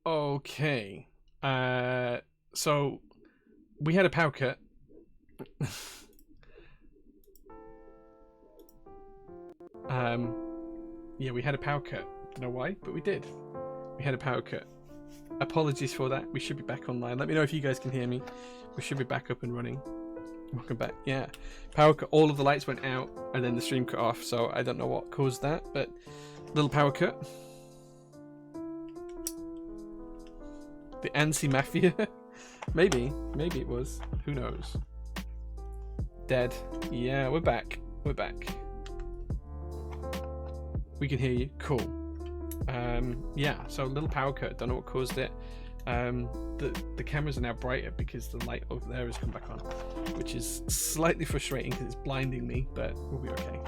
Okay. So we had a power cut. Yeah, we had a power cut. Don't know why, but we did. We had a power cut. Apologies for that. We should be back online. Let me know if you guys can hear me. We should be back up and running. Welcome back. Yeah, power cut. All of the lights went out, and then the stream cut off. So I don't know what caused that, but little power cut. The Ansi Mafia. Maybe it was. Who knows? Dead. Yeah, we're back. We're back. We can hear you. Cool. Yeah, so a little power cut. Don't know what caused it. The cameras are now brighter because the light over there has come back on, which is slightly frustrating because it's blinding me, but we'll be okay.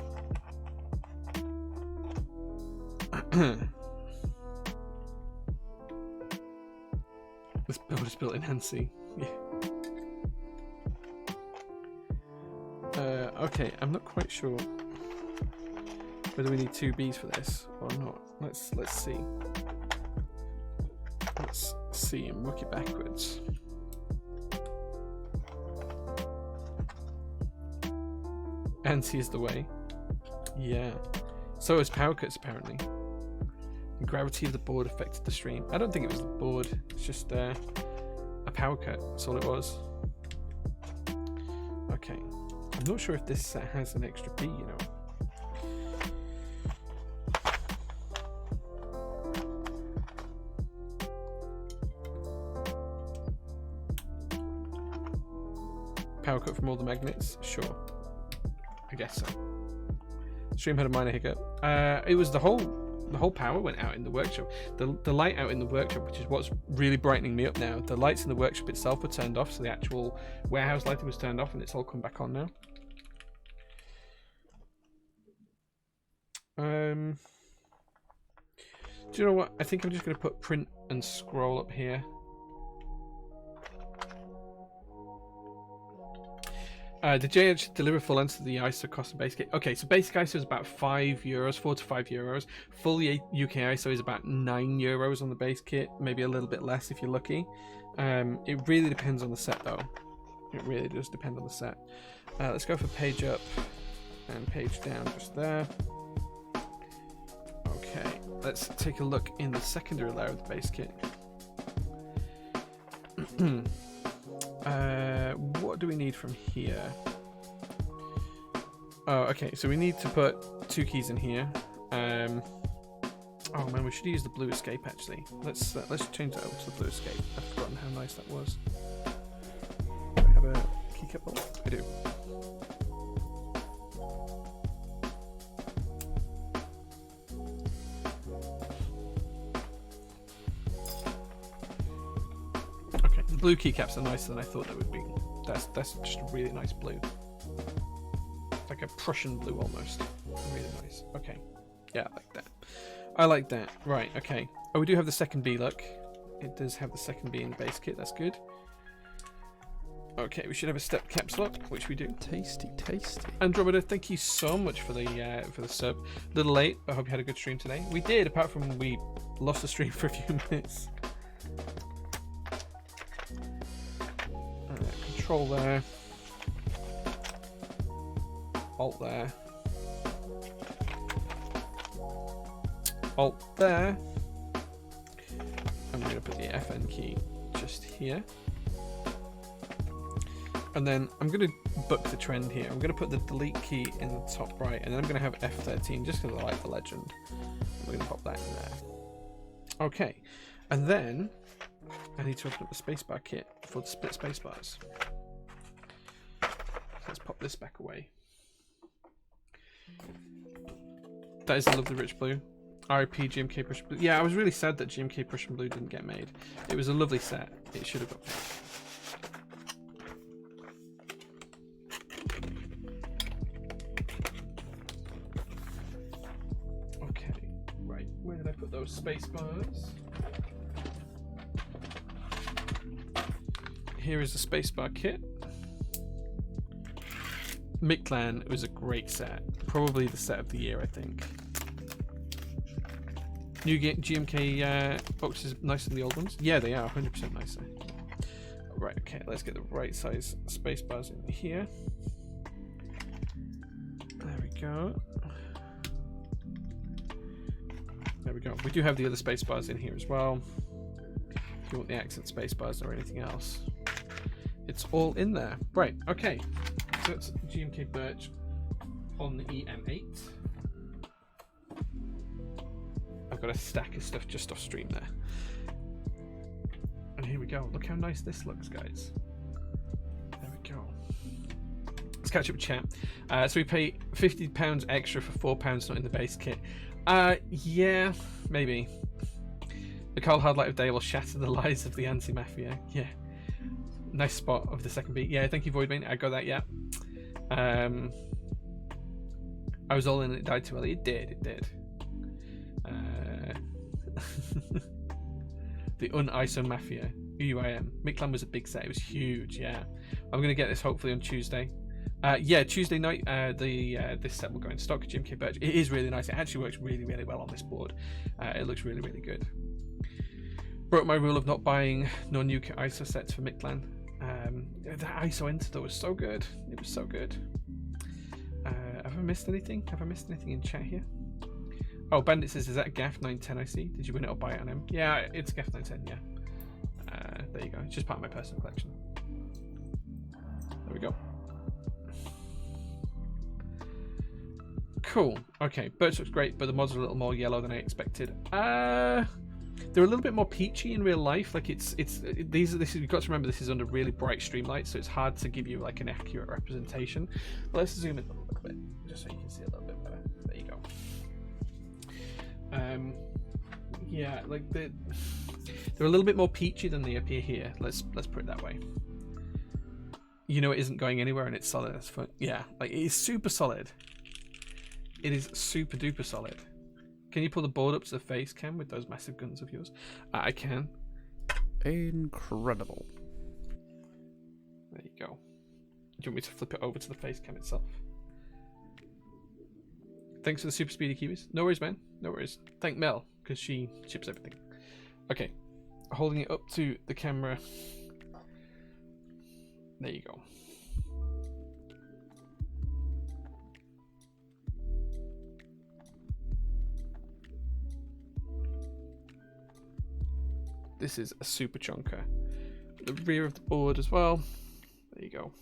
This build is built in Hansi. Yeah. Okay, I'm not quite sure whether we need 2 Bs for this or not. Let's see. Let's see and work it backwards. Ansi is the way. Yeah. So is power cuts apparently. The gravity of the board affected the stream. I don't think it was the board. It's just a power cut. That's all it was. Okay. I'm not sure if this set has an extra B, you know. Power cut from all the magnets? Sure. I guess so. Stream had a minor hiccup. It was the whole power went out in the workshop. The light out in the workshop, which is what's really brightening me up now. The lights in the workshop itself were turned off, so the actual warehouse lighting was turned off, and it's all come back on now. Do you know what? I think I'm just going to put print and scroll up here. Did Jay actually deliver full answer to the ISO cost of base kit? Okay, so basic ISO is about €5, 4 to 5 euros. Full UK ISO is about €9 on the base kit, maybe a little bit less if you're lucky. It really depends on the set though. It really does depend on the set. Let's go for page up and page down just there. Okay, let's take a look in the secondary layer of the base kit. What do we need from here? Oh, okay, so we need to put 2 keys in here. Oh man, we should use the blue escape actually. Let's change that over to the blue escape. I've forgotten how nice that was. Do I have a keycap? Oh, I do. Okay, the blue keycaps are nicer than I thought they would be. That's just a really nice blue. It's like a Prussian blue almost. Really nice. Okay. Yeah, I like that. I like that. Right, okay. Oh, we do have the second B, look. It does have the second B in the base kit. That's good. Okay, we should have a step caps lock, which we do. Tasty, tasty. Andromeda, thank you so much for the sub. A little late, but I hope you had a good stream today. We did, apart from we lost the stream for a few minutes. Control there. Alt there. Alt there. I'm going to put the FN key just here. And then I'm going to book the trend here. I'm going to put the delete key in the top right, and then I'm going to have F13 just because I like the legend. We're going to pop that in there. Okay. And then I need to open up the spacebar kit for the split spacebars. Let's pop this back away. That is a lovely rich blue. RIP GMK Prussian Blue. Yeah, I was really sad that GMK Prussian Blue didn't get made. It was a lovely set. It should have got made. Okay, right. Where did I put those space bars? Here is the spacebar kit. Mictlan was a great set. Probably the set of the year, I think. New GMK boxes nicer than the old ones? Yeah, they are 100% nicer. Right, okay, let's get the right size space bars in here. There we go. There we go. We do have the other space bars in here as well. If you want the accent space bars or anything else, it's all in there. Right, okay. So it's GMK Birch on the EM8. I've got a stack of stuff just off stream there. And here we go. Look how nice this looks, guys. There we go. Let's catch up with chat. So we pay £50 extra for £4 not in the base kit. Yeah, maybe. The cold hard light of day will shatter the lies of the anti-mafia. Yeah. Nice spot of the second beat. Yeah, thank you, Voidbane. I got that, yeah. I was all in and it died too early. It did. The un-ISO Mafia. UIM. Mictlan was a big set. It was huge, yeah. I'm going to get this hopefully on Tuesday. Yeah, Tuesday night, this set will go in stock. GMK Birch. It is really nice. It actually works really, really well on this board. It looks really, really good. Broke my rule of not buying non-UK ISO sets for Mictlan. That ISO Enter though was so good. It was so good. Have I missed anything? Have I missed anything in chat here? Oh, Bandit says, is that a GAF 910 I see? Did you win it or buy it on him? Yeah, it's GAF 910, yeah. There you go. It's just part of my personal collection. There we go. Cool. Okay, Birch looks great, but the mods are a little more yellow than I expected. They're a little bit more peachy in real life. Like this is you've got to remember this is under really bright stream lights, so it's hard to give you like an accurate representation. But let's zoom in a little bit, just so you can see a little bit better. There you go. Yeah, like they're a little bit more peachy than they appear here. Let's put it that way. You know, it isn't going anywhere and it's solid as fuck. Yeah, like it is super solid. It is super duper solid. Can you pull the board up to the face cam with those massive guns of yours? I can. Incredible. There you go. Do you want me to flip it over to the face cam itself? Thanks for the super speedy kiwis. No worries, man. No worries. Thank Mel, because she ships everything. Okay. Holding it up to the camera. There you go. This is a super chunker. The rear of the board as well. There you go.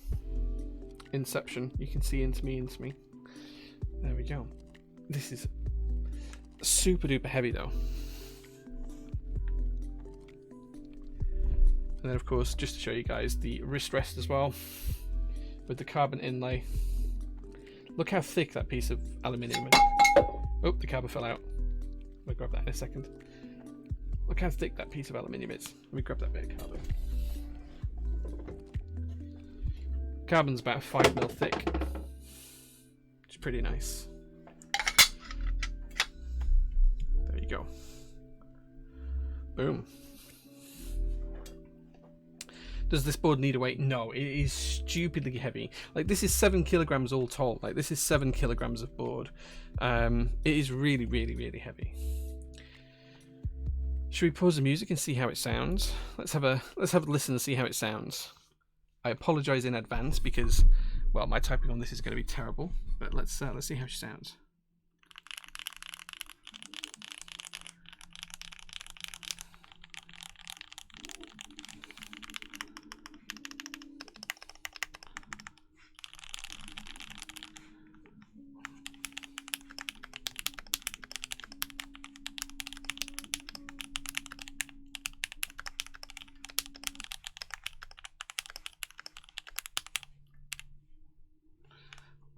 Inception. You can see into me. There we go. This is super duper heavy though. And then of course, just to show you guys, the wrist rest as well with the carbon inlay. Look how thick that piece of aluminium is. Oh, the carbon fell out. I'll grab that in a second. Look how thick that piece of aluminium is. Let me grab that bit of carbon. Carbon's about 5mm thick, which is pretty nice. There you go. Boom. Does this board need a weight? No, it is stupidly heavy. Like this is 7 kilograms all told. Like this is 7 kilograms of board. It is really, really, really heavy. Should we pause the music and see how it sounds? Let's have a listen and see how it sounds. I apologize in advance because, well, my typing on this is going to be terrible. But let's see how she sounds.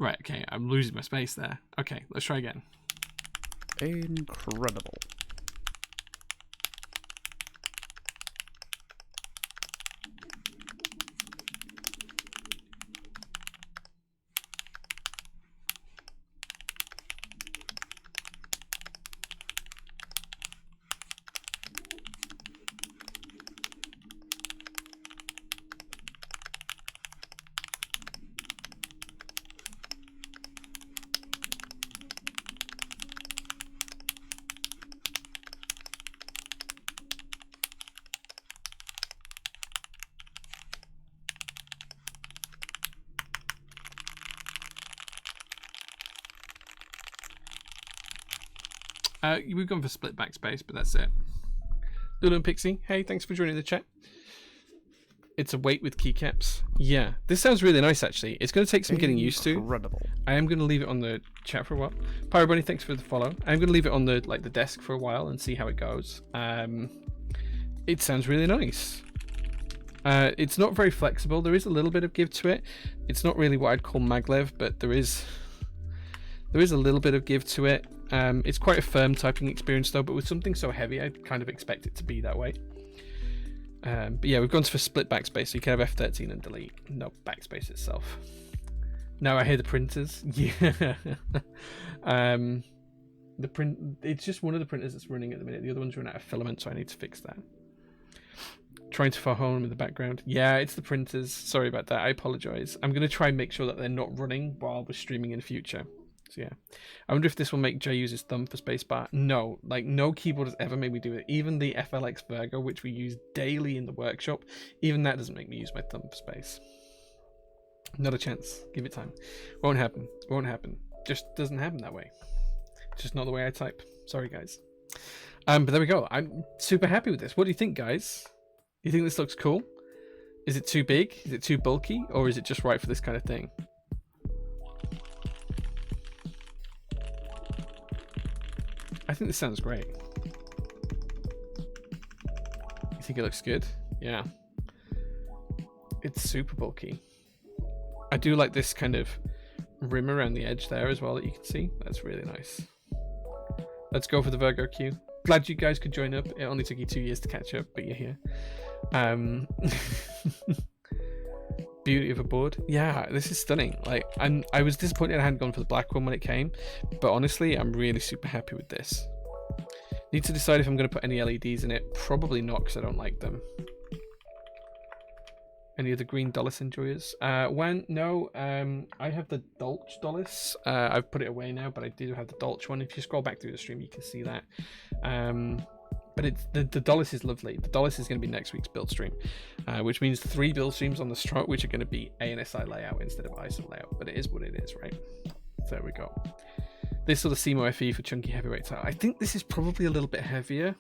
Right, okay, I'm losing my space there. Okay, let's try again. Incredible. We've gone for split backspace, but that's it. Lulu and Pixie, hey, thanks for joining the chat. It's a weight with keycaps. Yeah, this sounds really nice actually. It's going to take some getting used to. Incredible. I am going to leave it on the chat for a while. Pyro Bunny, thanks for the follow. I'm going to leave it on the the desk for a while and see how it goes. It sounds really nice. It's not very flexible. There is a little bit of give to it. It's not really what I'd call maglev, but there is a little bit of give to it. It's quite a firm typing experience though, but with something so heavy, I'd kind of expect it to be that way. But yeah, we've gone for split backspace, so you can have F13 and delete, no backspace itself. Now I hear the printers. Yeah. It's just one of the printers that's running at the minute. The other one's running out of filament, so I need to fix that. Trying to phone home in the background. Yeah, it's the printers. Sorry about that. I apologize. I'm going to try and make sure that they're not running while we're streaming in the future. So yeah, I wonder if this will make Jay use his thumb for spacebar. No, no keyboard has ever made me do it. Even the FLX Virgo, which we use daily in the workshop, even that doesn't make me use my thumb for space. Not a chance. Give it time. Won't happen. Won't happen. Just doesn't happen that way. It's just not the way I type. Sorry, guys. But there we go. I'm super happy with this. What do you think, guys? You think this looks cool? Is it too big? Is it too bulky? Or is it just right for this kind of thing? I think this sounds great. You think it looks good? Yeah. It's super bulky. I do like this kind of rim around the edge there as well that you can see. That's really nice. Let's go for the Virgo Q. Glad you guys could join up. It only took you 2 years to catch up, but you're here. Beauty of a board. Yeah, this is stunning. Like, I was disappointed I hadn't gone for the black one when it came, but honestly, I'm really super happy with this. Need to decide if I'm going to put any LEDs in it. Probably not, because I don't like them. Any other green Dolice enjoyers? No, I have the Dolice. I've put it away now, but I do have the Dolice one. If you scroll back through the stream, you can see that. But it's the Dolice is lovely. The Dolice is going to be next week's build stream, which means 3 build streams on the strut, which are going to be ANSI layout instead of ISO layout. But it is what it is, right? So there we go. This sort of CMO FE for chunky heavyweight tile. I think this is probably a little bit heavier.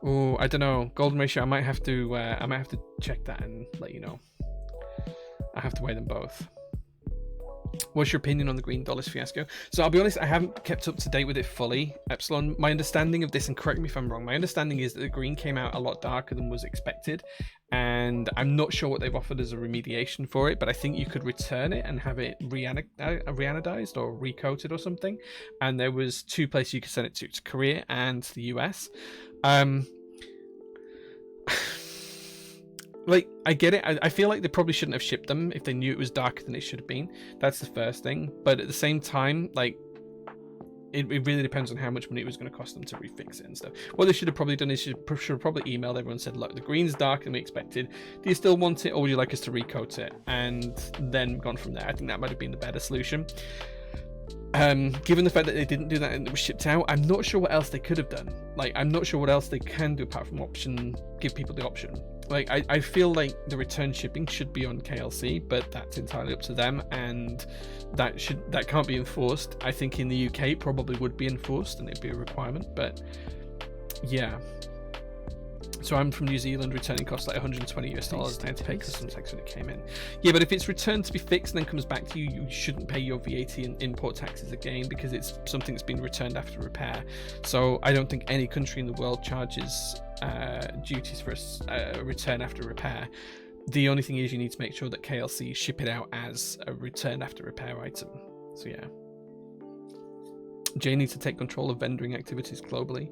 Oh, I don't know. Golden ratio. I might have to check that and let you know. I have to weigh them both. What's your opinion on the green Dolice fiasco? So I'll be honest, I haven't kept up to date with it fully. Epsilon, my understanding of this, and correct me if I'm wrong, my understanding is that the green came out a lot darker than was expected, and I'm not sure what they've offered as a remediation for it, but I think you could return it and have it reanodized or recoated or something. And there was 2 places you could send it to Korea and to the US. Like, I get it. I feel like they probably shouldn't have shipped them if they knew it was darker than it should have been. That's the first thing. But at the same time, like, it really depends on how much money it was going to cost them to refix it and stuff. What they should have probably done is should have probably emailed everyone and said, look, the green's darker than we expected. Do you still want it, or would you like us to recoat it? And then gone from there. I think that might have been the better solution. Given the fact that they didn't do that and it was shipped out, I'm not sure what else they could have done. Like, I'm not sure what else they can do apart from give people the option. Like, I feel like the return shipping should be on KLC, but that's entirely up to them, and that can't be enforced. I think in the UK it probably would be enforced and it'd be a requirement, but yeah. So I'm from New Zealand, returning costs like $120 US. I had to pay customs tax when it came in. Yeah, but if it's returned to be fixed and then comes back to you, you shouldn't pay your VAT and import taxes again because it's something that's been returned after repair. So I don't think any country in the world charges duties for a return after repair. The only thing is you need to make sure that KLC ship it out as a return after repair item. So yeah. Jay needs to take control of vendoring activities globally.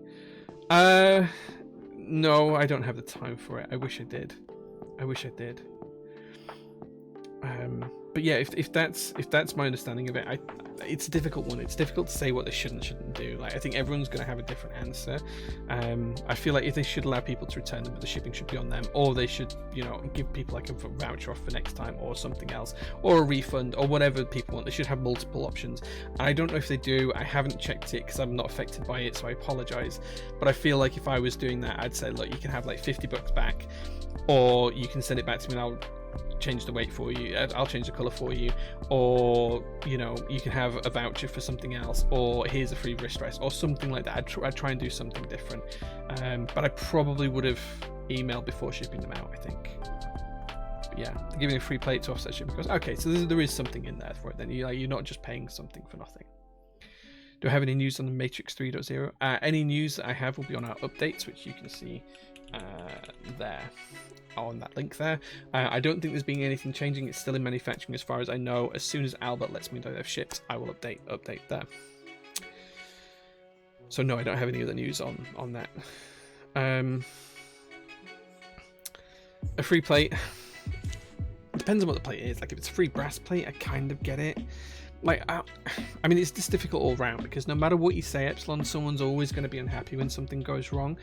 No, I don't have the time for it. I wish I did. But yeah, if that's my understanding of it, it's a difficult one. It's difficult to say what they should and shouldn't do. Like, I think everyone's going to have a different answer. I feel like if they should allow people to return them, but the shipping should be on them, or they should, give people like a voucher off for next time, or something else, or a refund, or whatever people want. They should have multiple options. I don't know if they do. I haven't checked it because I'm not affected by it, so I apologize. But I feel like if I was doing that, I'd say, look, you can have like $50 back, or you can send it back to me and I'll change the weight for you, I'll change the color for you, or you know, you can have a voucher for something else, or here's a free wrist rest or something like that. I'd try and do something different, but I probably would have emailed before shipping them out, I think. But yeah, they're giving a free plate to offset shipping costs. Okay, so there is something in there for it then. You're not just paying something for nothing. Do I have any news on the Matrix 3.0? Any news that I have will be on our updates, which you can see there on that link there. I don't think there's been anything changing. It's still in manufacturing as far as I know. As soon as Albert lets me know they've shipped, I will update there. So no, I don't have any other news on that. A free plate. Depends on what the plate is. Like if it's a free brass plate, I kind of get it. Like, I mean, it's just difficult all round because no matter what you say, Epsilon, someone's always going to be unhappy when something goes wrong.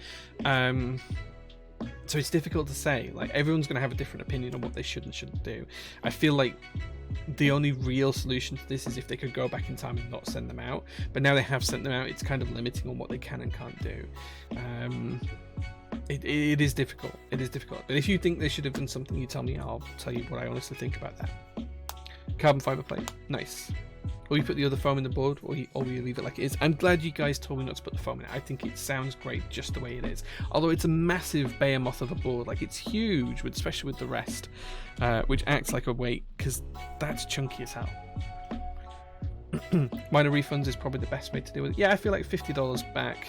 So it's difficult to say. Like, everyone's going to have a different opinion on what they should and shouldn't do. I feel like the only real solution to this is if they could go back in time and not send them out. But now they have sent them out, it's kind of limiting on what they can and can't do. It is difficult. It is difficult. But if you think they should have done something, you tell me. I'll tell you what I honestly think about that. Carbon fiber plate. Nice. Will you put the other foam in the board, or will you leave it like it is? I'm glad you guys told me not to put the foam in it. I think it sounds great just the way it is. Although it's a massive behemoth of a board. Like, it's huge, especially with the rest, which acts like a weight, because that's chunky as hell. Minor refunds is probably the best way to deal with it. Yeah, I feel like $50 back.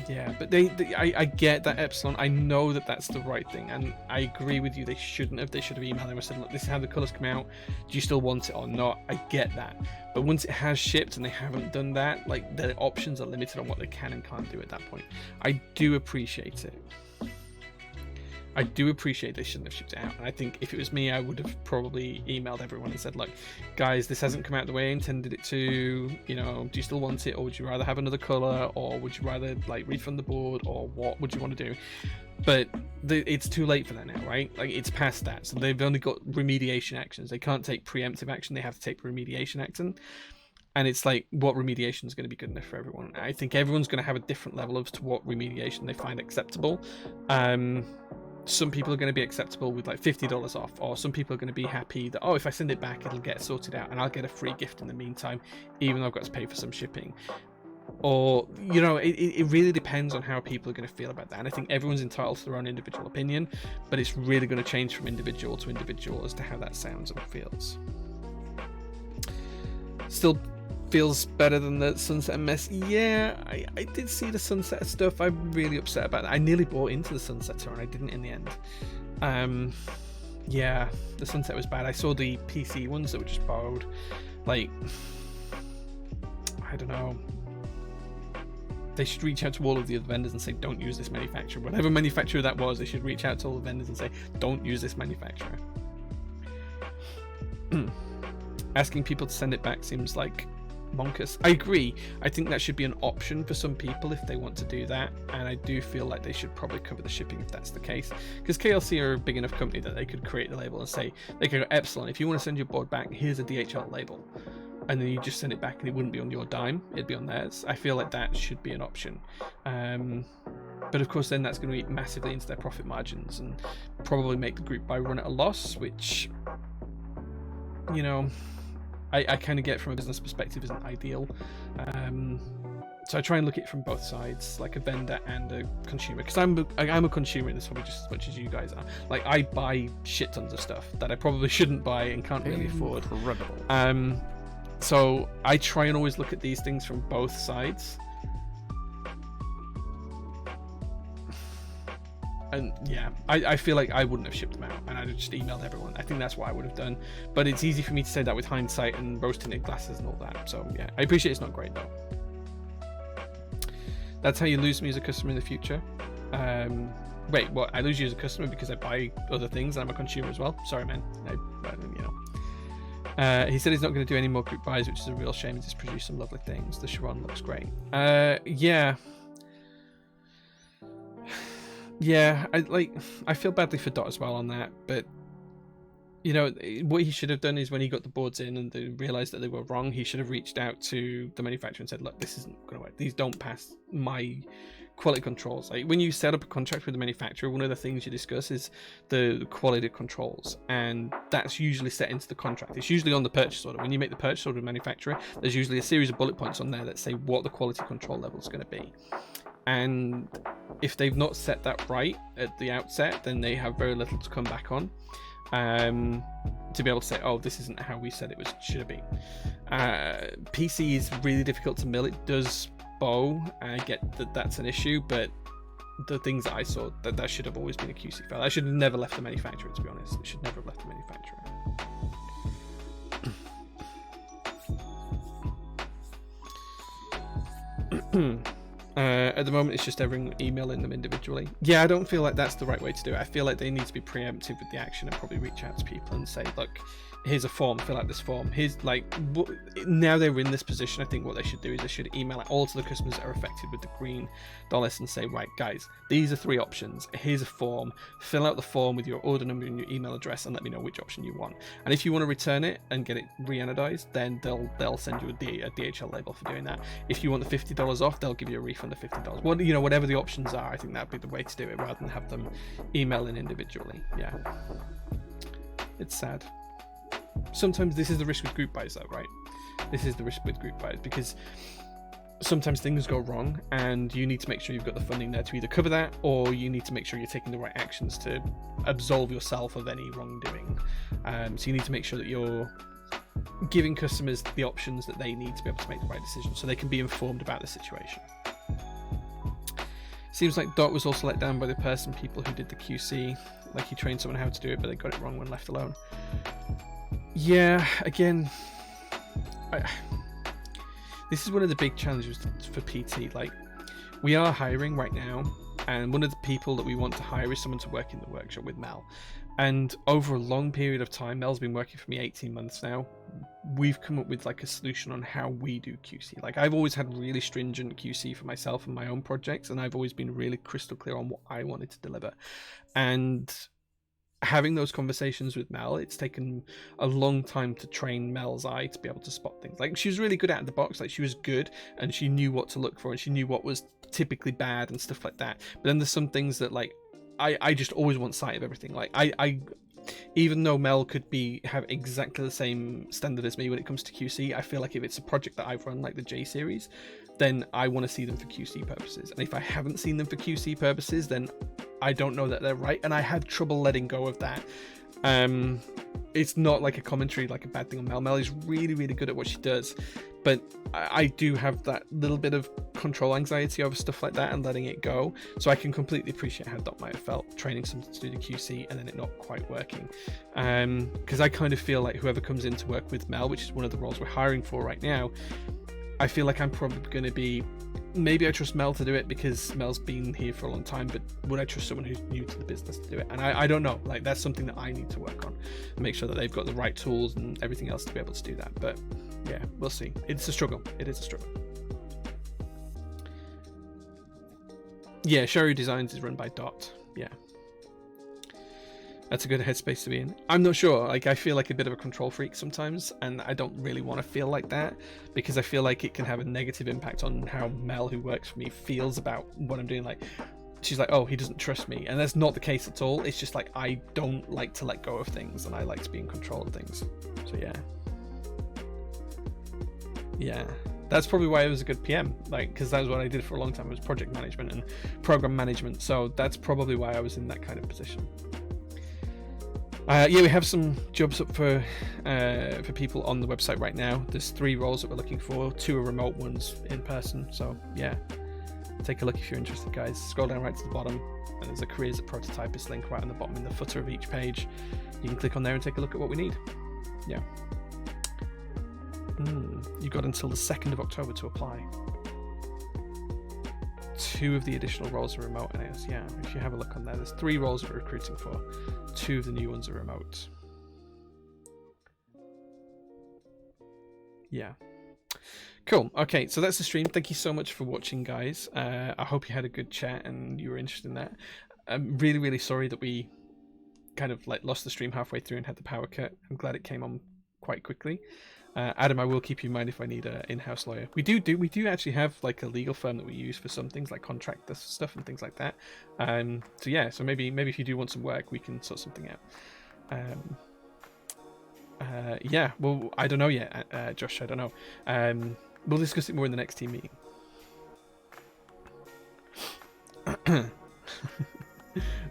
Yeah, but I get that, Epsilon. I know that that's the right thing, and I agree with you. They shouldn't have. They should have emailed them and said, look, this is how the colours come out. Do you still want it or not? I get that. But once it has shipped and they haven't done that, like, their options are limited on what they can and can't do at that point. I do appreciate it. I do appreciate they shouldn't have shipped it out. And I think if it was me, I would have probably emailed everyone and said, look, guys, this hasn't come out the way I intended it to. You know, do you still want it, or would you rather have another color, or would you rather like refund the board, or what would you want to do? But it's too late for that now, right? Like, it's past that. So they've only got remediation actions. They can't take preemptive action. They have to take remediation action. And it's like, what remediation is going to be good enough for everyone? I think everyone's going to have a different level as to what remediation they find acceptable. Some people are going to be acceptable with like $50 off, or some people are going to be happy that, oh, if I send it back, it'll get sorted out and I'll get a free gift in the meantime, even though I've got to pay for some shipping. Or, you know, it really depends on how people are going to feel about that. And I think everyone's entitled to their own individual opinion, but it's really going to change from individual to individual as to how that sounds and feels. Still feels better than the Sunset mess. Yeah, I did see the Sunset stuff. I'm really upset about that. I nearly bought into the Sunsetter and I didn't in the end. Yeah, the Sunset was bad. I saw the PC ones that were just borrowed. Like, I don't know. They should reach out to all of the other vendors and say, don't use this manufacturer. Whatever manufacturer that was, they should reach out to all the vendors and say, don't use this manufacturer. Asking people to send it back seems like bonkers. I agree. I think that should be an option for some people if they want to do that, and I do feel like they should probably cover the shipping if that's the case, because KLC are a big enough company that they could create the label and say, they could go, Epsilon, if you want to send your board back, here's a DHL label, and then you just send it back and it wouldn't be on your dime, it'd be on theirs. I feel like that should be an option. But of course then that's going to eat massively into their profit margins and probably make the group buy run at a loss, which, you know, I kind of get from a business perspective isn't ideal. So I try and look at it from both sides, like a vendor and a consumer, because I'm a consumer in this hobby just as much as you guys are. Like, I buy shit tons of stuff that I probably shouldn't buy and can't really afford. So I try and always look at these things from both sides. And yeah, I feel like I wouldn't have shipped them out and I'd have just emailed everyone. I think that's what I would have done. But it's easy for me to say that with hindsight and rose-tinted glasses and all that. So yeah, I appreciate it's not great though. That's how you lose me as a customer in the future. Wait, what? I lose you as a customer because I buy other things and I'm a consumer as well? Sorry, man. You know. He said he's not going to do any more group buys, which is a real shame. He's just produced some lovely things. The Chiron looks great. Yeah. Yeah, I feel badly for Dot as well on that, but you know, what he should have done is when he got the boards in and they realized that they were wrong, he should have reached out to the manufacturer and said, look, this isn't going to work. These don't pass my quality controls. Like when you set up a contract with the manufacturer, one of the things you discuss is the quality controls, and that's usually set into the contract. It's usually on the purchase order. When you make the purchase order with the manufacturer, there's usually a series of bullet points on there that say what the quality control level is going to be. And if they've not set that right at the outset, then they have very little to come back on, to be able to say, oh, this isn't how we said it should be. PC is really difficult to mill. It does bow. I get that that's an issue, but the things that I saw, that should have always been a QC fail. I should have never left the manufacturer, to be honest. It should never have left the manufacturer. At the moment, it's just everyone emailing them individually. Yeah, I don't feel like that's the right way to do it. I feel like they need to be preemptive with the action and probably reach out to people and say, look, here's a form, fill out this form. Here's like, now they're in this position, I think what they should do is they should email it all to the customers that are affected with the green Dolice and say, right, guys, these are 3 options. Here's a form. Fill out the form with your order number and your email address and let me know which option you want. And if you want to return it and get it re-anodized, then they'll send you a DHL label for doing that. If you want the $50 off, they'll give you a refund of $50. Well, you know, whatever the options are, I think that'd be the way to do it rather than have them emailing individually. Yeah, it's sad. Sometimes this is the risk with group buys, though, right? This is the risk with group buys, because sometimes things go wrong and you need to make sure you've got the funding there to either cover that, or you need to make sure you're taking the right actions to absolve yourself of any wrongdoing. So you need to make sure that you're giving customers the options that they need to be able to make the right decision so they can be informed about the situation. Seems like Dot was also let down by the people who did the QC. Like he trained someone how to do it, but they got it wrong when left alone. Yeah, again, this is one of the big challenges for PT. Like, we are hiring right now, and one of the people that we want to hire is someone to work in the workshop with Mel. And over a long period of time, Mel's been working for me 18 months now, we've come up with like a solution on how we do QC. Like, I've always had really stringent QC for myself and my own projects, and I've always been really crystal clear on what I wanted to deliver. And having those conversations with Mel, it's taken a long time to train Mel's eye to be able to spot things. Like, she was really good out of the box, like she was good and she knew what to look for and she knew what was typically bad and stuff like that. But then there's some things that like I just always want sight of everything. Like I even though Mel could have exactly the same standard as me when it comes to QC, I feel like if it's a project that I've run, like the J series, then I want to see them for QC purposes. And if I haven't seen them for QC purposes, then I don't know that they're right, and I had trouble letting go of that. It's not like a commentary, like a bad thing on Mel. Mel is really, really good at what she does, but I do have that little bit of control anxiety over stuff like that and letting it go. So I can completely appreciate how Dot might have felt training something to do the QC and then it not quite working. Because I kind of feel like whoever comes in to work with Mel, which is one of the roles we're hiring for right now, I feel like I'm probably going to be, maybe I trust Mel to do it because Mel's been here for a long time, but would I trust someone who's new to the business to do it? And I don't know, like that's something that I need to work on and make sure that they've got the right tools and everything else to be able to do that. But yeah, we'll see. It's a struggle. It is a struggle. Yeah, Sherry Designs is run by Dot. Yeah. That's a good headspace to be in. I'm not sure. Like, I feel like a bit of a control freak sometimes, and I don't really want to feel like that because I feel like it can have a negative impact on how Mel, who works for me, feels about what I'm doing. Like, she's like, oh, he doesn't trust me. And that's not the case at all. It's just like, I don't like to let go of things, and I like to be in control of things. So yeah. Yeah. That's probably why I was a good PM, like, because that was what I did for a long time, was project management and program management. So that's probably why I was in that kind of position. Yeah, we have some jobs up for people on the website right now. There's 3 roles that we're looking for. 2 are remote, one's in person. So yeah, take a look if you're interested, guys. Scroll down right to the bottom, and there's a careers at prototypist link right on the bottom in the footer of each page. You can click on there and take a look at what we need. Yeah. You've got until the 2nd of October to apply. 2 of the additional roles are remote, and yeah, if you have a look on there, there's 3 roles that we're recruiting for. 2 of the new ones are remote. Yeah. Cool. Okay, so that's the stream. Thank you so much for watching, guys. I hope you had a good chat and you were interested in that. I'm really, really sorry that we kind of like lost the stream halfway through and had the power cut. I'm glad it came on quite quickly. Adam, I will keep you in mind if I need an in-house lawyer. We do actually have like a legal firm that we use for some things like contract stuff and things like that. So yeah, so maybe if you do want some work, we can sort something out. Yeah, well, I don't know yet, Josh. I don't know. We'll discuss it more in the next team meeting.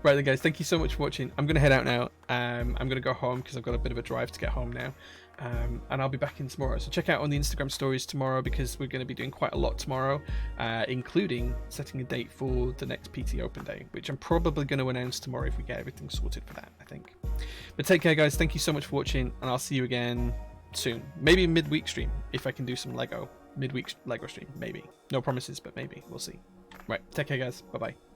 Right then, guys, thank you so much for watching. I'm gonna head out now. I'm gonna go home because I've got a bit of a drive to get home now. And I'll be back in tomorrow, so check out on the Instagram stories tomorrow, because we're going to be doing quite a lot tomorrow, including setting a date for the next PT Open Day, which I'm probably going to announce tomorrow if we get everything sorted for that, I think. But take care, guys. Thank you so much for watching, and I'll see you again soon. Maybe a midweek stream if I can do some midweek Lego stream. Maybe. No promises, but maybe. We'll see. Right, take care, guys. Bye bye.